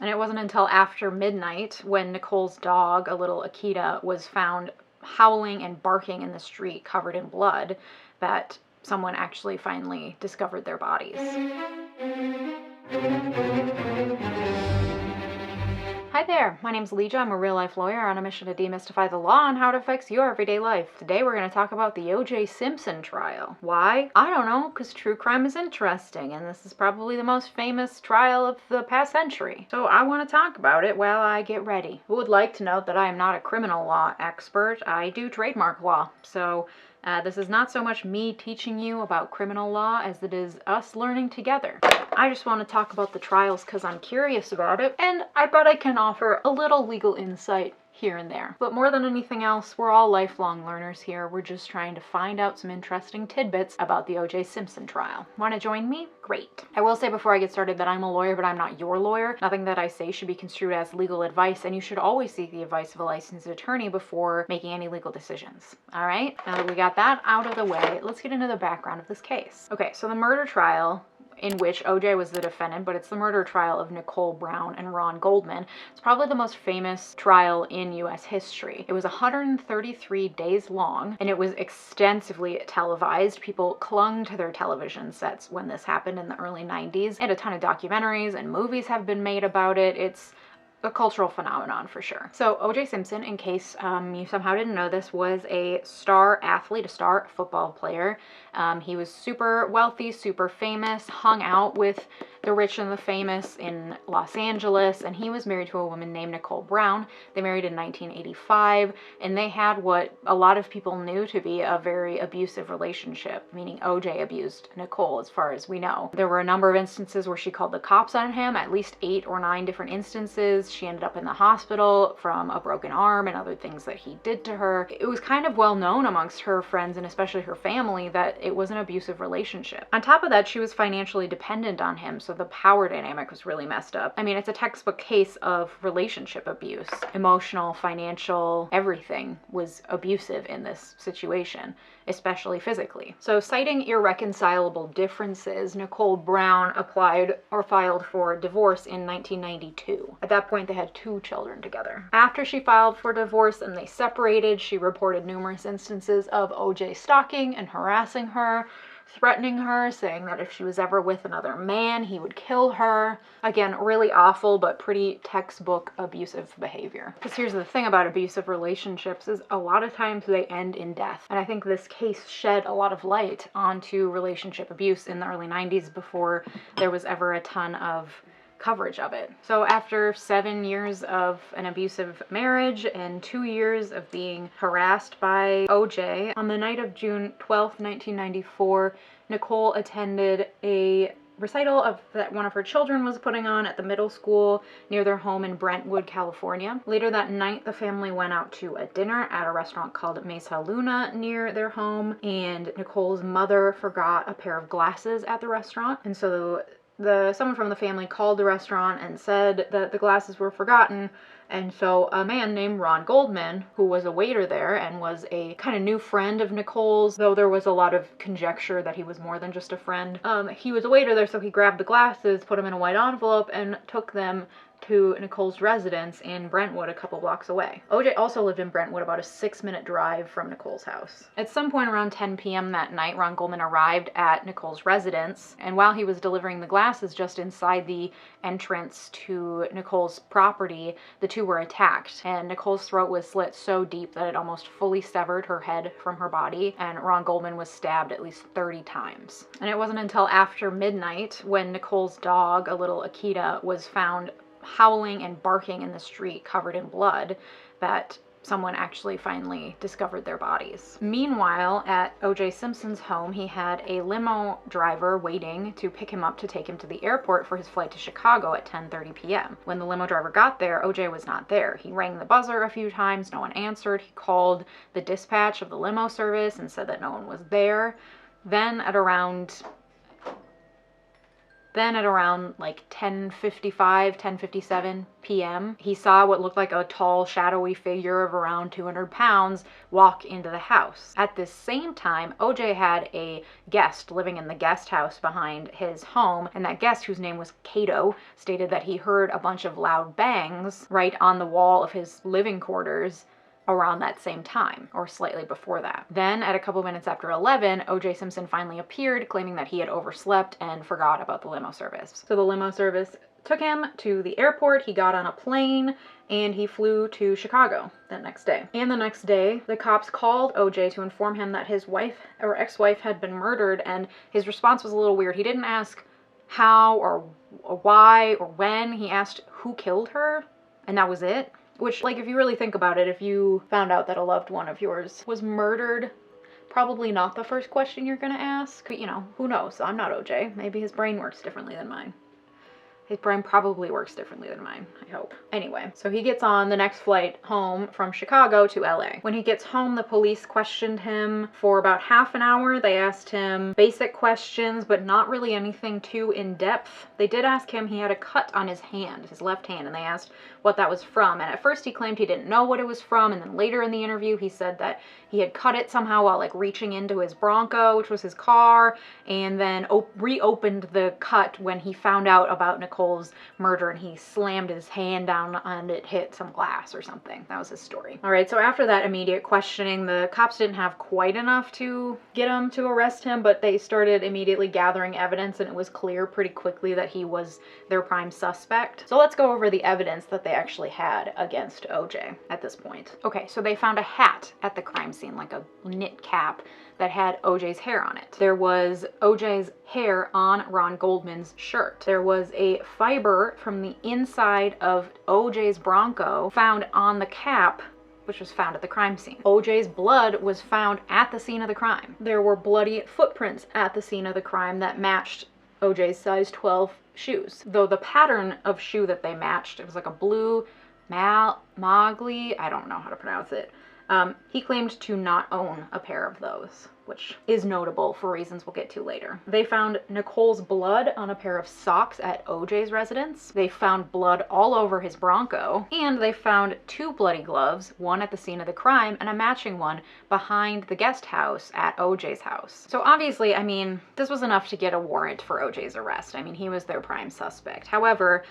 And it wasn't until after midnight when Nicole's dog, a little Akita, was found howling and barking in the street covered in blood that someone actually finally discovered their bodies. Hi there, my name's Leija. I'm a real-life lawyer on a mission to demystify the law and how it affects your everyday life. Today we're going to talk about the OJ Simpson trial. Why? I don't know, because true crime is interesting, and this is probably the most famous trial of the past century. So I want to talk about it while I get ready. Who would like to note that I am not a criminal law expert. I do trademark law, so this is not so much me teaching you about criminal law as it is us learning together. I just want to talk about the trials because I'm curious about it, and I bet I can offer a little legal insight here and there. But more than anything else, we're all lifelong learners here. We're just trying to find out some interesting tidbits about the OJ Simpson trial. Want to join me? Great. I will say before I get started that I'm a lawyer, but I'm not your lawyer. Nothing that I say should be construed as legal advice, and you should always seek the advice of a licensed attorney before making any legal decisions. All right? Now that we got that out of the way, let's get into the background of this case. Okay, so the murder trial, in which OJ was the defendant, but it's the murder trial of Nicole Brown and Ron Goldman. It's probably the most famous trial in U.S. history. It was 133 days long, and it was extensively televised. People clung to their television sets when this happened in the early 90s, and a ton of documentaries and movies have been made about it. It's a cultural phenomenon for sure. So OJ Simpson, in case you somehow didn't know this, was a star athlete, a star football player. He was super wealthy, super famous, hung out with the rich and the famous in Los Angeles, and he was married to a woman named Nicole Brown. They married in 1985, and they had what a lot of people knew to be a very abusive relationship, meaning OJ abused Nicole, as far as we know. There were a number of instances where she called the cops on him, at least 8 or 9 different instances. She ended up in the hospital from a broken arm and other things that he did to her. It was kind of well known amongst her friends and especially her family that it was an abusive relationship. On top of that, she was financially dependent on him, so the power dynamic was really messed up. I mean, it's a textbook case of relationship abuse. Emotional, financial, everything was abusive in this situation, especially physically. So citing irreconcilable differences, Nicole Brown applied or filed for divorce in 1992. At that point, they had 2 children together. After she filed for divorce and they separated, she reported numerous instances of OJ stalking and harassing her, threatening her, saying that if she was ever with another man, he would kill her. Again, really awful, but pretty textbook abusive behavior. Because here's the thing about abusive relationships is a lot of times they end in death. And I think this case shed a lot of light onto relationship abuse in the early 90s before there was ever a ton of coverage of it. So after 7 years of an abusive marriage and 2 years of being harassed by OJ, on the night of June 12th, 1994, Nicole attended a recital that one of her children was putting on at the middle school near their home in Brentwood, California. Later that night, the family went out to a dinner at a restaurant called Mesa Luna near their home, and Nicole's mother forgot a pair of glasses at the restaurant, and so someone from the family called the restaurant and said that the glasses were forgotten, and so a man named Ron Goldman, who was a waiter there and was a kind of new friend of Nicole's, though there was a lot of conjecture that he was more than just a friend, he was a waiter there, so he grabbed the glasses, put them in a white envelope, and took them to Nicole's residence in Brentwood, a couple blocks away. OJ also lived in Brentwood, about a 6-minute drive from Nicole's house. At some point around 10 p.m. that night, Ron Goldman arrived at Nicole's residence, and while he was delivering the glasses just inside the entrance to Nicole's property, the 2 were attacked, and Nicole's throat was slit so deep that it almost fully severed her head from her body, and Ron Goldman was stabbed at least 30 times. And it wasn't until after midnight when Nicole's dog, a little Akita, was found howling and barking in the street covered in blood that someone actually finally discovered their bodies. Meanwhile, at OJ Simpson's home, he had a limo driver waiting to pick him up to take him to the airport for his flight to Chicago at 10:30 p.m. When the limo driver got there, OJ was not there. He rang the buzzer a few times, no one answered. He called the dispatch of the limo service and said that no one was there. Then at around Then at around like 10:55, 10:57 p.m., he saw what looked like a tall, shadowy figure of around 200 pounds walk into the house. At this same time, OJ had a guest living in the guest house behind his home, and that guest, whose name was Cato, stated that he heard a bunch of loud bangs right on the wall of his living quarters around that same time, or slightly before that. Then, at a couple minutes after 11, OJ Simpson finally appeared, claiming that he had overslept and forgot about the limo service. So the limo service took him to the airport, he got on a plane, and he flew to Chicago that next day. And the next day, the cops called OJ to inform him that his wife, or ex-wife, had been murdered, and his response was a little weird. He didn't ask how or why or when, he asked who killed her, and that was it. Which, like, if you really think about it, if you found out that a loved one of yours was murdered, probably not the first question you're gonna ask. But, you know, who knows? I'm not OJ. Maybe his brain works differently than mine. His brain probably works differently than mine, I hope. Anyway, so he gets on the next flight home from Chicago to LA. When he gets home, the police questioned him for about half an hour. They asked him basic questions, but not really anything too in-depth. They did ask him, he had a cut on his hand, his left hand, and they asked what that was from. And at first he claimed he didn't know what it was from, and then later in the interview he said that he had cut it somehow while like reaching into his Bronco, which was his car, and then reopened the cut when he found out about Nicole's murder, and he slammed his hand down and it hit some glass or something. That was his story. All right, so after that immediate questioning, the cops didn't have quite enough to get him to arrest him, but they started immediately gathering evidence, and it was clear pretty quickly that he was their prime suspect. So let's go over the evidence that they actually had against OJ at this point. Okay, so they found a hat at the crime scene, like a knit cap that had OJ's hair on it. There was OJ's hair on Ron Goldman's shirt. There was a fiber from the inside of OJ's Bronco found on the cap, which was found at the crime scene. OJ's blood was found at the scene of the crime. There were bloody footprints at the scene of the crime that matched OJ's size 12 shoes. Though the pattern of shoe that they matched, it was like a blue Mogli, I don't know how to pronounce it. He claimed to not own a pair of those, which is notable for reasons we'll get to later. They found Nicole's blood on a pair of socks at OJ's residence. They found blood all over his Bronco, and they found 2 bloody gloves, one at the scene of the crime and a matching one behind the guest house at OJ's house. So obviously, I mean, this was enough to get a warrant for OJ's arrest. I mean, he was their prime suspect. However,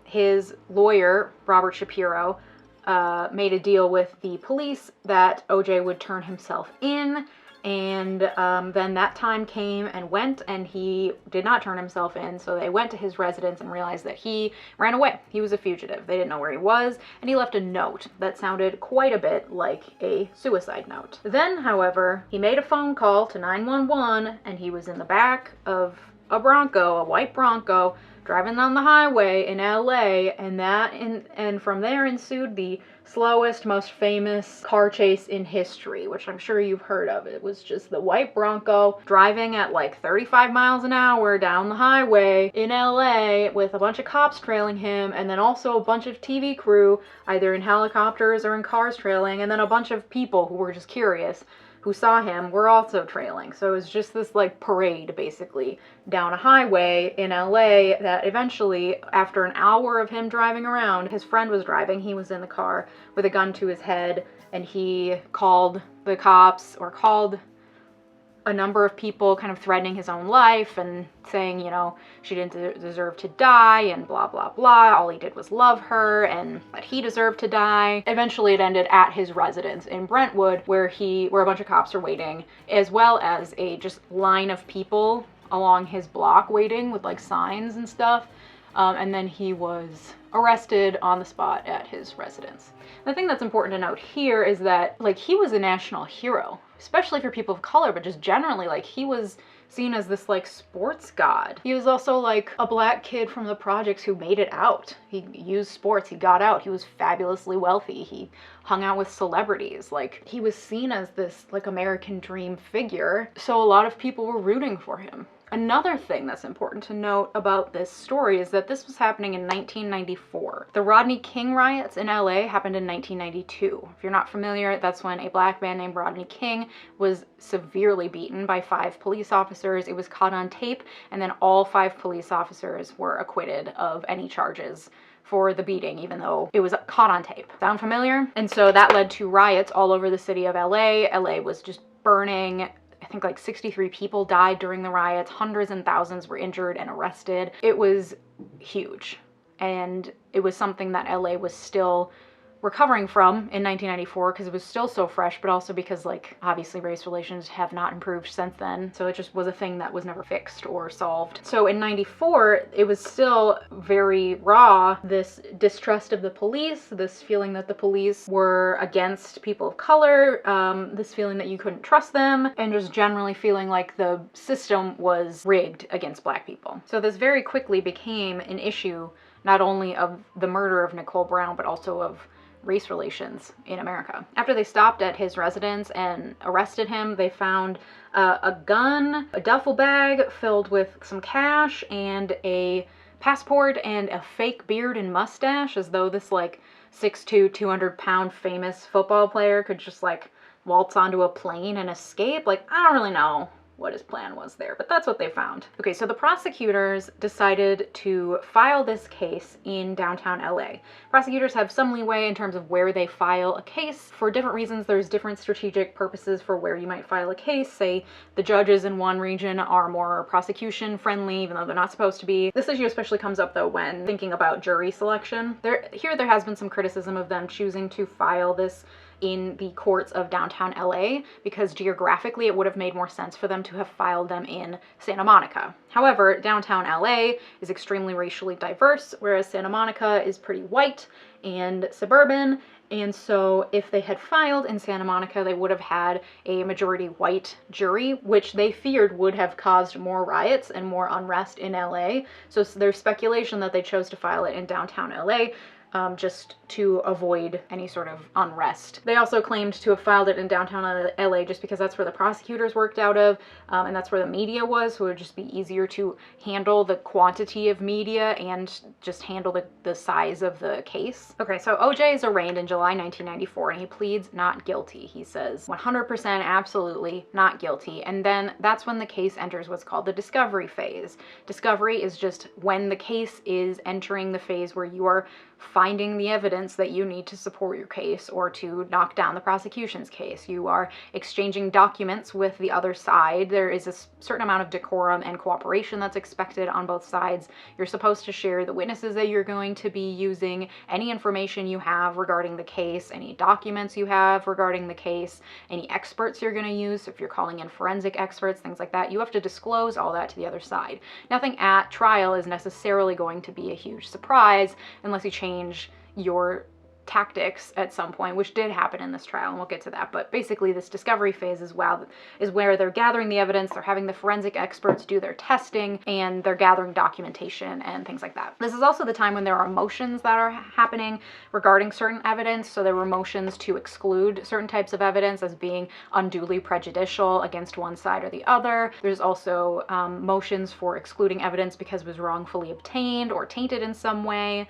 his lawyer, Robert Shapiro, made a deal with the police that OJ would turn himself in, and then that time came and went, and he did not turn himself in, so they went to his residence and realized that he ran away. He was a fugitive. They didn't know where he was, and he left a note that sounded quite a bit like a suicide note. Then, however, he made a phone call to 911, and he was in the back of a Bronco, a white Bronco, driving down the highway in LA, and from there ensued the slowest, most famous car chase in history, which I'm sure you've heard of. It was just the white Bronco driving at like 35 miles an hour down the highway in LA with a bunch of cops trailing him, and then also a bunch of TV crew, either in helicopters or in cars trailing, and then a bunch of people who were just curious who saw him were also trailing. So it was just this like parade basically down a highway in LA that eventually, after an hour of him driving around, his friend was driving, he was in the car with a gun to his head, and he called the cops, or called a number of people, kind of threatening his own life and saying, you know, she didn't deserve to die and blah, blah, blah. All he did was love her and that he deserved to die. Eventually it ended at his residence in Brentwood, where a bunch of cops are waiting, as well as a just line of people along his block waiting with like signs and stuff. And then he was arrested on the spot at his residence. The thing that's important to note here is that, like, he was a national hero, especially for people of color, but just generally, like, he was seen as this, like, sports god. He was also, like, a black kid from the projects who made it out. He used sports, he got out, he was fabulously wealthy, he hung out with celebrities. Like, he was seen as this, like, American dream figure, so a lot of people were rooting for him. Another thing that's important to note about this story is that this was happening in 1994. The Rodney King riots in LA happened in 1992. If you're not familiar, that's when a black man named Rodney King was severely beaten by 5 police officers. It was caught on tape, and then all 5 police officers were acquitted of any charges for the beating, even though it was caught on tape. Sound familiar? And so that led to riots all over the city of LA. LA was just burning. I think like 63 people died during the riots. Hundreds and thousands were injured and arrested. It was huge. And it was something that LA was still recovering from in 1994 because it was still so fresh, but also because, like, obviously race relations have not improved since then. So it just was a thing that was never fixed or solved. So in 94, it was still very raw, this distrust of the police, this feeling that the police were against people of color, this feeling that you couldn't trust them, and just generally feeling like the system was rigged against black people. So this very quickly became an issue not only of the murder of Nicole Brown, but also of race relations in America. After they stopped at his residence and arrested him, they found a gun, a duffel bag filled with some cash, and a passport and a fake beard and mustache, as though this like 6'2", 200-pound famous football player could just like waltz onto a plane and escape. Like, I don't really know what his plan was there, but that's what they found. Okay, so the prosecutors decided to file this case in downtown LA. Prosecutors have some leeway in terms of where they file a case. For different reasons, there's different strategic purposes for where you might file a case. Say the judges in one region are more prosecution friendly, even though they're not supposed to be. This issue especially comes up though when thinking about jury selection. There has been some criticism of them choosing to file this in the courts of downtown LA because geographically it would have made more sense for them to have filed them in Santa Monica. However, downtown LA is extremely racially diverse, whereas Santa Monica is pretty white and suburban. And so if they had filed in Santa Monica, they would have had a majority white jury, which they feared would have caused more riots and more unrest in LA. So there's speculation that they chose to file it in downtown LA just to avoid any sort of unrest. They also claimed to have filed it in downtown LA just because that's where the prosecutors worked out of, and that's where the media was, so it would just be easier to handle the quantity of media and just handle the size of the case. Okay, so OJ is arraigned in July 1994, and he pleads not guilty. He says 100% absolutely not guilty, and then that's when the case enters what's called the discovery phase. Discovery is just when the case is entering the phase where you are finding the evidence that you need to support your case or to knock down the prosecution's case. You are exchanging documents with the other side. There is a certain amount of decorum and cooperation that's expected on both sides. You're supposed to share the witnesses that you're going to be using, any information you have regarding the case, any documents you have regarding the case, any experts you're going to use. If you're calling in forensic experts, things like that, you have to disclose all that to the other side. Nothing at trial is necessarily going to be a huge surprise unless you change your tactics at some point, which did happen in this trial, and we'll get to that. But basically this discovery phase is where they're gathering the evidence, they're having the forensic experts do their testing, and they're gathering documentation and things like that. This is also the time when there are motions that are happening regarding certain evidence. So there were motions to exclude certain types of evidence as being unduly prejudicial against one side or the other. There's also motions for excluding evidence because it was wrongfully obtained or tainted in some way.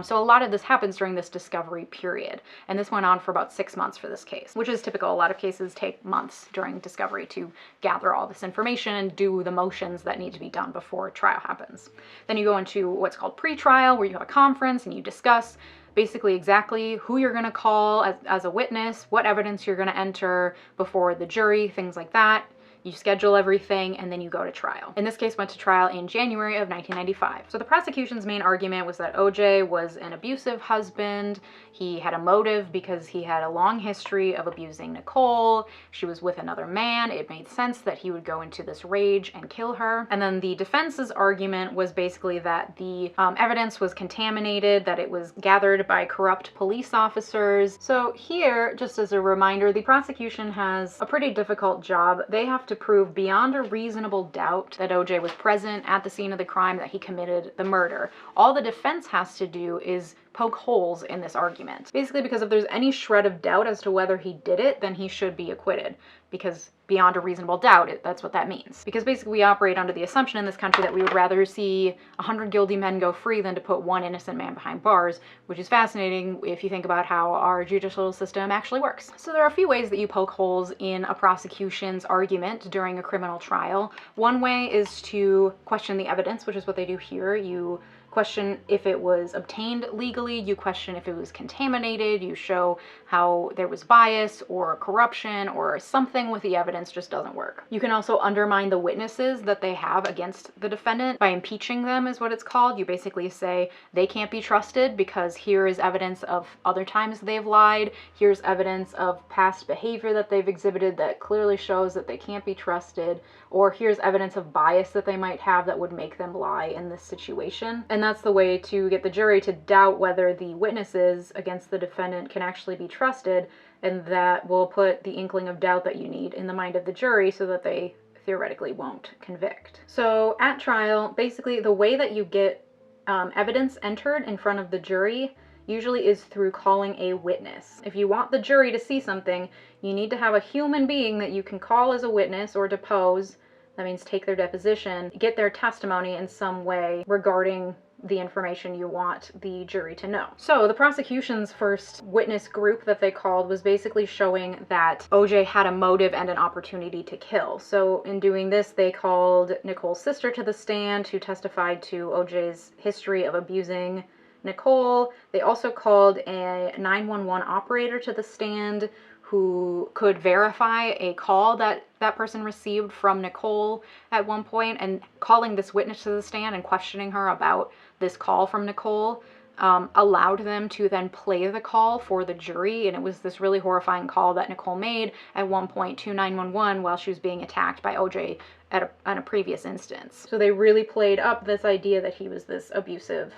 So a lot of this happens during this discovery period, and this went on for about 6 months for this case, which is typical. A lot of cases take months during discovery to gather all this information and do the motions that need to be done before trial happens. Then you go into what's called pre-trial, where you have a conference and you discuss basically exactly who you're going to call as a witness, what evidence you're going to enter before the jury, things like that. You schedule everything, and then you go to trial. In this case, went to trial in January of 1995. So the prosecution's main argument was that OJ was an abusive husband. He had a motive because he had a long history of abusing Nicole. She was with another man. It made sense that he would go into this rage and kill her. And then the defense's argument was basically that the evidence was contaminated, that it was gathered by corrupt police officers. So here, just as a reminder, the prosecution has a pretty difficult job. They have to prove beyond a reasonable doubt that OJ was present at the scene of the crime, that he committed the murder. All the defense has to do is poke holes in this argument. Basically because if there's any shred of doubt as to whether he did it, then he should be acquitted, because beyond a reasonable doubt, that's what that means. Because basically we operate under the assumption in this country that we would rather see 100 guilty men go free than to put one innocent man behind bars, which is fascinating if you think about how our judicial system actually works. So there are a few ways that you poke holes in a prosecution's argument during a criminal trial. One way is to question the evidence, which is what they do here. You question if it was obtained legally, you question if it was contaminated, you show how there was bias or corruption or something with the evidence just doesn't work. You can also undermine the witnesses that they have against the defendant by impeaching them, is what it's called. You basically say they can't be trusted because here is evidence of other times they've lied, here's evidence of past behavior that they've exhibited that clearly shows that they can't be trusted, or here's evidence of bias that they might have that would make them lie in this situation. And that's the way to get the jury to doubt whether the witnesses against the defendant can actually be trusted, and that will put the inkling of doubt that you need in the mind of the jury so that they theoretically won't convict. So at trial, basically the way that you get evidence entered in front of the jury usually is through calling a witness. If you want the jury to see something, you need to have a human being that you can call as a witness or depose. That means take their deposition, get their testimony in some way regarding the information you want the jury to know. So the prosecution's first witness group that they called was basically showing that OJ had a motive and an opportunity to kill. So in doing this, they called Nicole's sister to the stand, who testified to OJ's history of abusing Nicole. They also called a 911 operator to the stand who could verify a call that that person received from Nicole at one point, and calling this witness to the stand and questioning her about this call from Nicole allowed them to then play the call for the jury. And it was this really horrifying call that Nicole made at one point to 911 while she was being attacked by OJ at a previous instance. So they really played up this idea that he was this abusive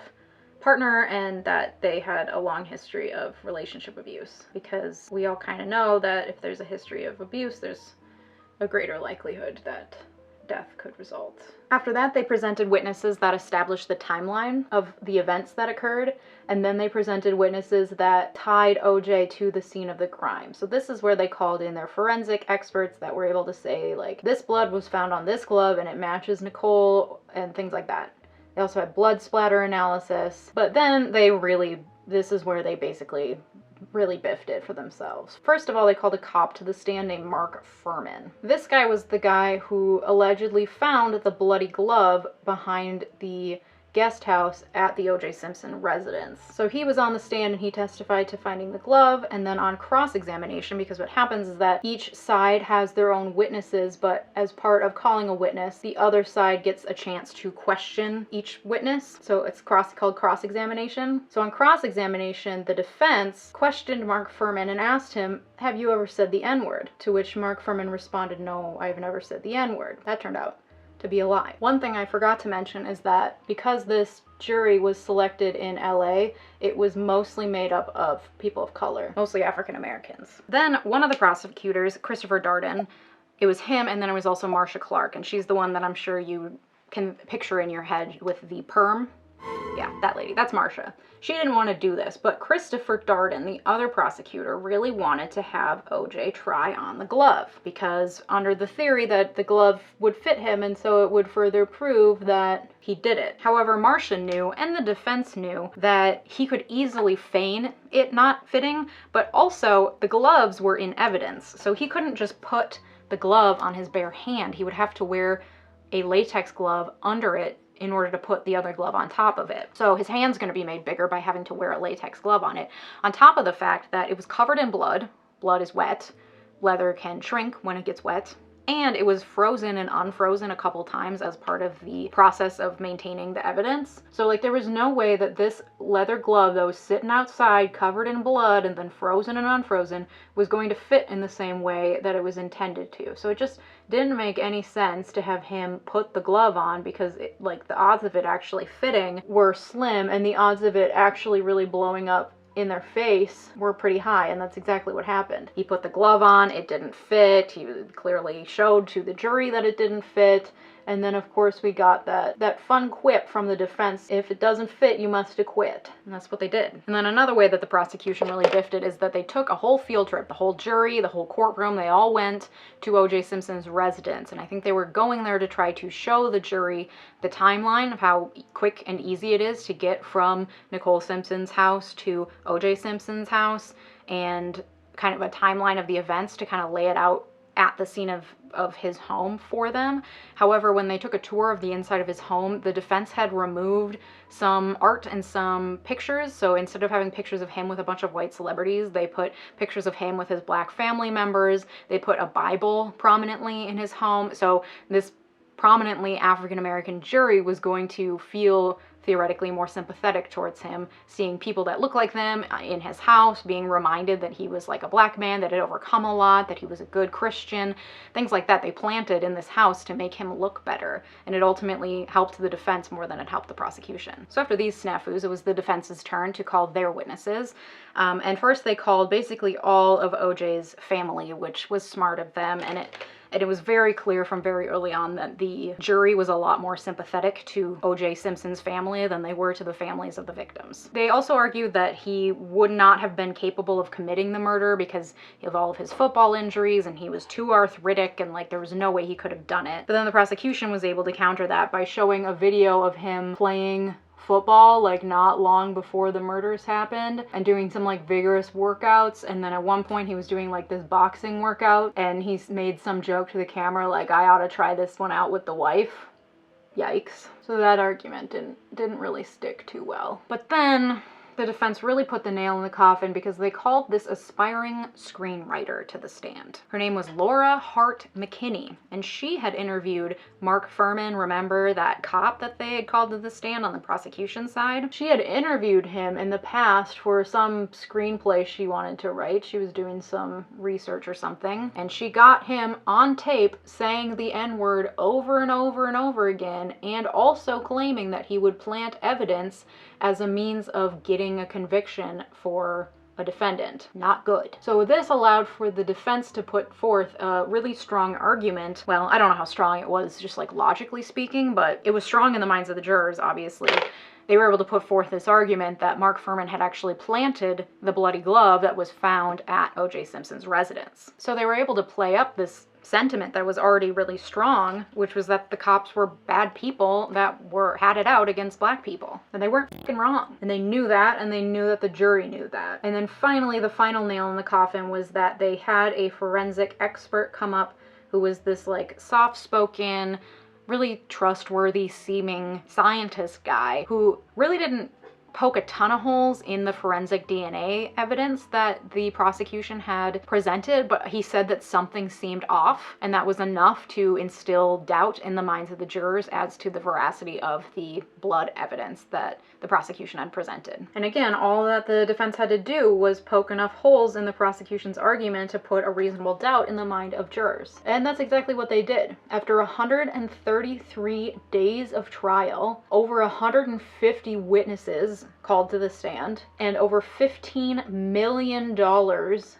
partner and that they had a long history of relationship abuse, because we all kind of know that if there's a history of abuse, there's a greater likelihood that death could result. After that, they presented witnesses that established the timeline of the events that occurred, and then they presented witnesses that tied OJ to the scene of the crime. So this is where they called in their forensic experts that were able to say, like, this blood was found on this glove and it matches Nicole, and things like that. They also had blood splatter analysis, but then this is where they basically really biffed it for themselves. First of all, they called a cop to the stand named Mark Furman. This guy was the guy who allegedly found the bloody glove behind the guest house at the OJ Simpson residence. So he was on the stand and he testified to finding the glove, and then on cross-examination, because what happens is that each side has their own witnesses, but as part of calling a witness, the other side gets a chance to question each witness. So it's called cross-examination. So on cross-examination, the defense questioned Mark Furman and asked him, "Have you ever said the N-word?" To which Mark Furman responded, "No, I've never said the N-word." That turned out to be a lie. One thing I forgot to mention is that because this jury was selected in LA, it was mostly made up of people of color, mostly African Americans. Then one of the prosecutors, Christopher Darden, it was him, and then it was also Marcia Clark, and she's the one that I'm sure you can picture in your head with the perm. Yeah, that lady, that's Marcia. She didn't want to do this, but Christopher Darden, the other prosecutor, really wanted to have OJ try on the glove, because under the theory that the glove would fit him, and so it would further prove that he did it. However, Marcia knew, and the defense knew, that he could easily feign it not fitting, but also the gloves were in evidence, so he couldn't just put the glove on his bare hand. He would have to wear a latex glove under it in order to put the other glove on top of it. So his hand's going to be made bigger by having to wear a latex glove on it, on top of the fact that it was covered in blood. Blood is wet. Leather can shrink when it gets wet. And it was frozen and unfrozen a couple times as part of the process of maintaining the evidence. So like there was no way that this leather glove that was sitting outside covered in blood and then frozen and unfrozen was going to fit in the same way that it was intended to. So it just didn't make any sense to have him put the glove on, because like the odds of it actually fitting were slim, and the odds of it actually really blowing up in their face were pretty high, and that's exactly what happened. He put the glove on, it didn't fit, he clearly showed to the jury that it didn't fit, And then, of course, we got that fun quip from the defense, if it doesn't fit, you must acquit. And that's what they did. And then another way that the prosecution really biffed it is that they took a whole field trip. The whole jury, the whole courtroom, they all went to OJ Simpson's residence. And I think they were going there to try to show the jury the timeline of how quick and easy it is to get from Nicole Simpson's house to OJ Simpson's house, and kind of a timeline of the events to kind of lay it out at the scene of his home for them. However, when they took a tour of the inside of his home, the defense had removed some art and some pictures. So instead of having pictures of him with a bunch of white celebrities, they put pictures of him with his black family members. They put a Bible prominently in his home. So this prominently African-American jury was going to feel theoretically more sympathetic towards him, seeing people that look like them in his house, being reminded that he was like a black man that had overcome a lot, that he was a good Christian, things like that they planted in this house to make him look better. And it ultimately helped the defense more than it helped the prosecution. So after these snafus, it was the defense's turn to call their witnesses. And first they called basically all of OJ's family, which was smart of them, and it was very clear from very early on that the jury was a lot more sympathetic to OJ Simpson's family than they were to the families of the victims. They also argued that he would not have been capable of committing the murder because of all of his football injuries, and he was too arthritic, and like there was no way he could have done it. But then the prosecution was able to counter that by showing a video of him playing football like not long before the murders happened and doing some like vigorous workouts. And then at one point he was doing like this boxing workout and he made some joke to the camera like, I ought to try this one out with the wife. Yikes. So that argument didn't really stick too well. But then the defense really put the nail in the coffin because they called this aspiring screenwriter to the stand. Her name was Laura Hart McKinney, and she had interviewed Mark Fuhrman, remember that cop that they had called to the stand on the prosecution side? She had interviewed him in the past for some screenplay she wanted to write. She was doing some research or something, and she got him on tape saying the N-word over and over and over again, and also claiming that he would plant evidence as a means of getting a conviction for a defendant. Not good. So this allowed for the defense to put forth a really strong argument. Well, I don't know how strong it was, just like logically speaking, but it was strong in the minds of the jurors, obviously. They were able to put forth this argument that Mark Fuhrman had actually planted the bloody glove that was found at OJ Simpson's residence. So they were able to play up this sentiment that was already really strong, which was that the cops were bad people that had it out against black people. And they weren't fucking wrong. And they knew that, and they knew that the jury knew that. And then finally, the final nail in the coffin was that they had a forensic expert come up who was this like soft-spoken, really trustworthy seeming scientist guy who really didn't poke a ton of holes in the forensic DNA evidence that the prosecution had presented, but he said that something seemed off, and that was enough to instill doubt in the minds of the jurors as to the veracity of the blood evidence that the prosecution had presented. And again, all that the defense had to do was poke enough holes in the prosecution's argument to put a reasonable doubt in the mind of jurors. And that's exactly what they did. After 133 days of trial, over 150 witnesses called to the stand, and over $15 million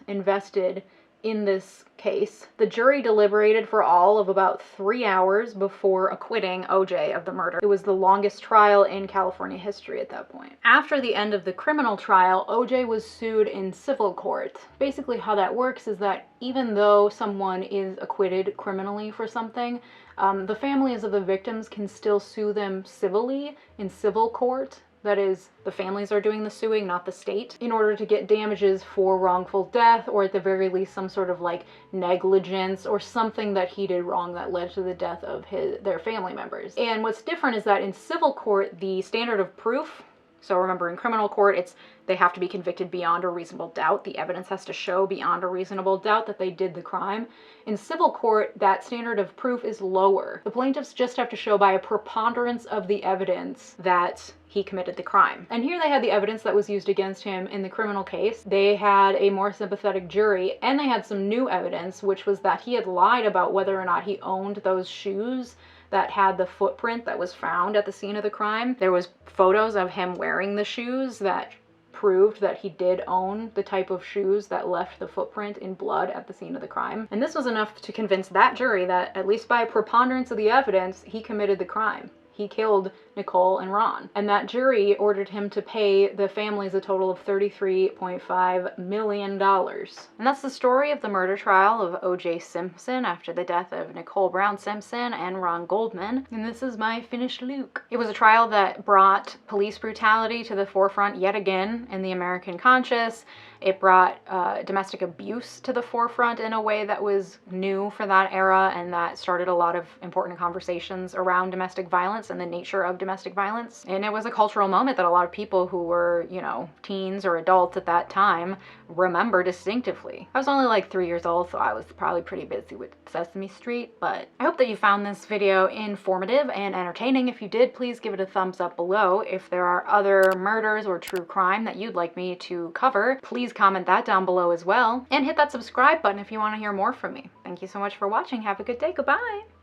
invested in this case, the jury deliberated for all of about 3 hours before acquitting OJ of the murder. It was the longest trial in California history at that point. After the end of the criminal trial, OJ was sued in civil court. Basically how that works is that even though someone is acquitted criminally for something, the families of the victims can still sue them civilly in civil court. That is, the families are doing the suing, not the state, in order to get damages for wrongful death, or at the very least some sort of like negligence or something that he did wrong that led to the death of their family members. And what's different is that in civil court, the standard of proof, so remember in criminal court, they have to be convicted beyond a reasonable doubt. The evidence has to show beyond a reasonable doubt that they did the crime. In civil court, that standard of proof is lower. The plaintiffs just have to show by a preponderance of the evidence that he committed the crime. And here they had the evidence that was used against him in the criminal case. They had a more sympathetic jury, and they had some new evidence, which was that he had lied about whether or not he owned those shoes that had the footprint that was found at the scene of the crime. There was photos of him wearing the shoes that proved that he did own the type of shoes that left the footprint in blood at the scene of the crime. And this was enough to convince that jury that, at least by preponderance of the evidence, he committed the crime. He killed Nicole and Ron. And that jury ordered him to pay the families a total of $33.5 million. And that's the story of the murder trial of OJ Simpson after the death of Nicole Brown Simpson and Ron Goldman. And this is my finished look. It was a trial that brought police brutality to the forefront yet again in the American conscious. It brought domestic abuse to the forefront in a way that was new for that era, and that started a lot of important conversations around domestic violence and the nature of domestic violence. And it was a cultural moment that a lot of people who were, you know, teens or adults at that time remember distinctively. I was only like 3 years old, so I was probably pretty busy with Sesame Street, but I hope that you found this video informative and entertaining. If you did, please give it a thumbs up below. If there are other murders or true crime that you'd like me to cover, please comment that down below as well. And hit that subscribe button if you want to hear more from me. Thank you so much for watching. Have a good day. Goodbye.